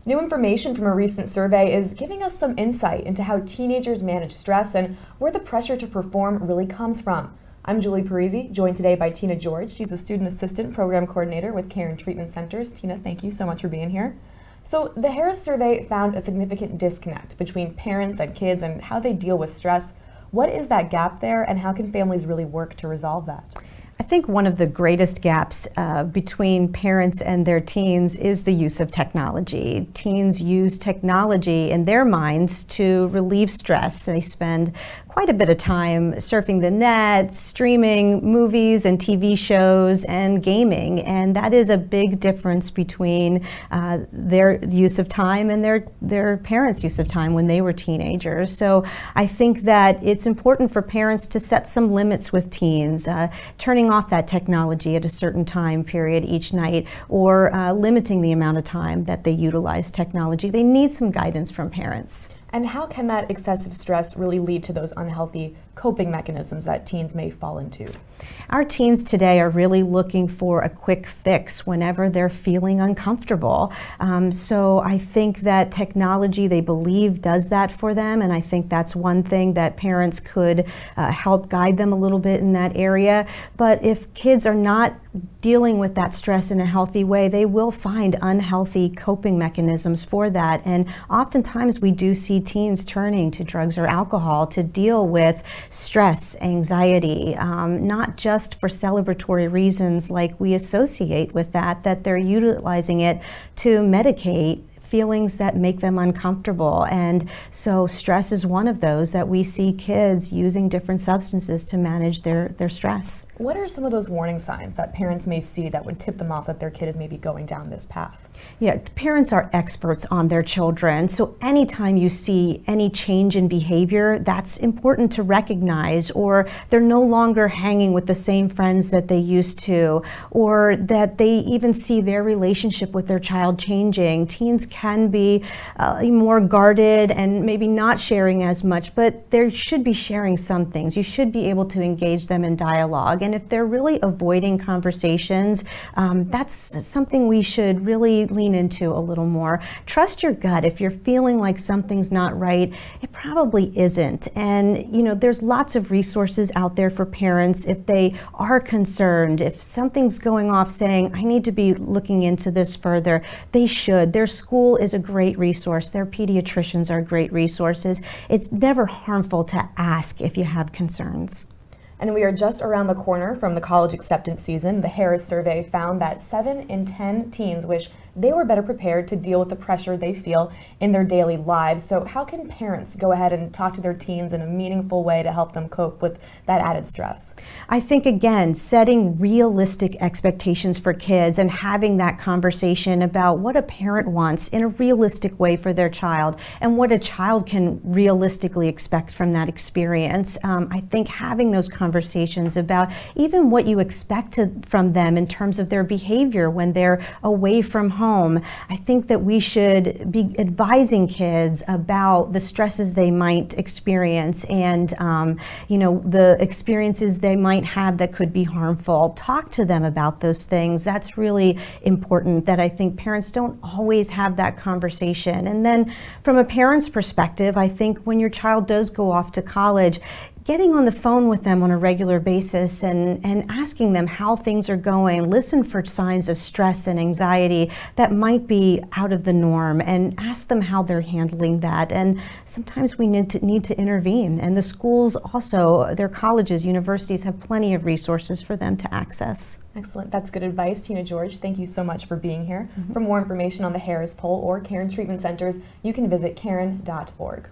New information from a recent survey is giving us some insight into how teenagers manage stress and where the pressure to perform really comes from. I'm Julie Parisi, joined today by Tina George. She's a student assistant program coordinator with Caron Treatment Centers. Tina, thank you so much for being here. So the Harris survey found a significant disconnect between parents and kids and how they deal with stress. What is that gap there, and how can families really work to resolve that? I think one of the greatest gaps between parents and their teens is the use of technology. Teens use technology in their minds to relieve stress. They spend quite a bit of time surfing the net, streaming movies and TV shows, and gaming. And that is a big difference between their use of time and their parents' use of time when they were teenagers. So I think that it's important for parents to set some limits with teens, turning off that technology at a certain time period each night, or limiting the amount of time that they utilize technology. They need some guidance from parents. And how can that excessive stress really lead to those unhealthy coping mechanisms that teens may fall into? Our teens today are really looking for a quick fix whenever they're feeling uncomfortable. So I think that technology, they believe, does that for them, and I think that's one thing that parents could help guide them a little bit in that area. But if kids are not dealing with that stress in a healthy way, they will find unhealthy coping mechanisms for that. And oftentimes we do see teens turning to drugs or alcohol to deal with stress, anxiety, not just for celebratory reasons like we associate with that they're utilizing it to medicate feelings that make them uncomfortable. And so stress is one of those that we see kids using different substances to manage their stress. What are some of those warning signs that parents may see that would tip them off that their kid is maybe going down this path? Yeah, parents are experts on their children. So anytime you see any change in behavior, that's important to recognize, or they're no longer hanging with the same friends that they used to, or that they even see their relationship with their child changing. Teens can be more guarded and maybe not sharing as much, but they should be sharing some things. You should be able to engage them in dialogue. And if they're really avoiding conversations, that's something we should really lean into a little more. Trust your gut. If you're feeling like something's not right, it probably isn't. And there's lots of resources out there for parents if they are concerned. If something's going off saying, I need to be looking into this further, they should. Their school is a great resource. Their pediatricians are great resources. It's never harmful to ask if you have concerns. And we are just around the corner from the college acceptance season. The Harris survey found that 7 in 10 teens wish they were better prepared to deal with the pressure they feel in their daily lives. So how can parents go ahead and talk to their teens in a meaningful way to help them cope with that added stress? I think, again, setting realistic expectations for kids and having that conversation about what a parent wants in a realistic way for their child and what a child can realistically expect from that experience. I think having those conversations about even what you expect from them in terms of their behavior when they're away from home. I think that we should be advising kids about the stresses they might experience and the experiences they might have that could be harmful. Talk to them about those things. That's really important, that I think parents don't always have that conversation. And then from a parent's perspective, I think when your child does go off to college, getting on the phone with them on a regular basis and asking them how things are going, listen for signs of stress and anxiety that might be out of the norm, and ask them how they're handling that. And sometimes we need to intervene. And the schools also, their colleges, universities have plenty of resources for them to access. Excellent. That's good advice, Tina George. Thank you so much for being here. For more information on the Harris Poll or Caron Treatment Centers, you can visit caron.org.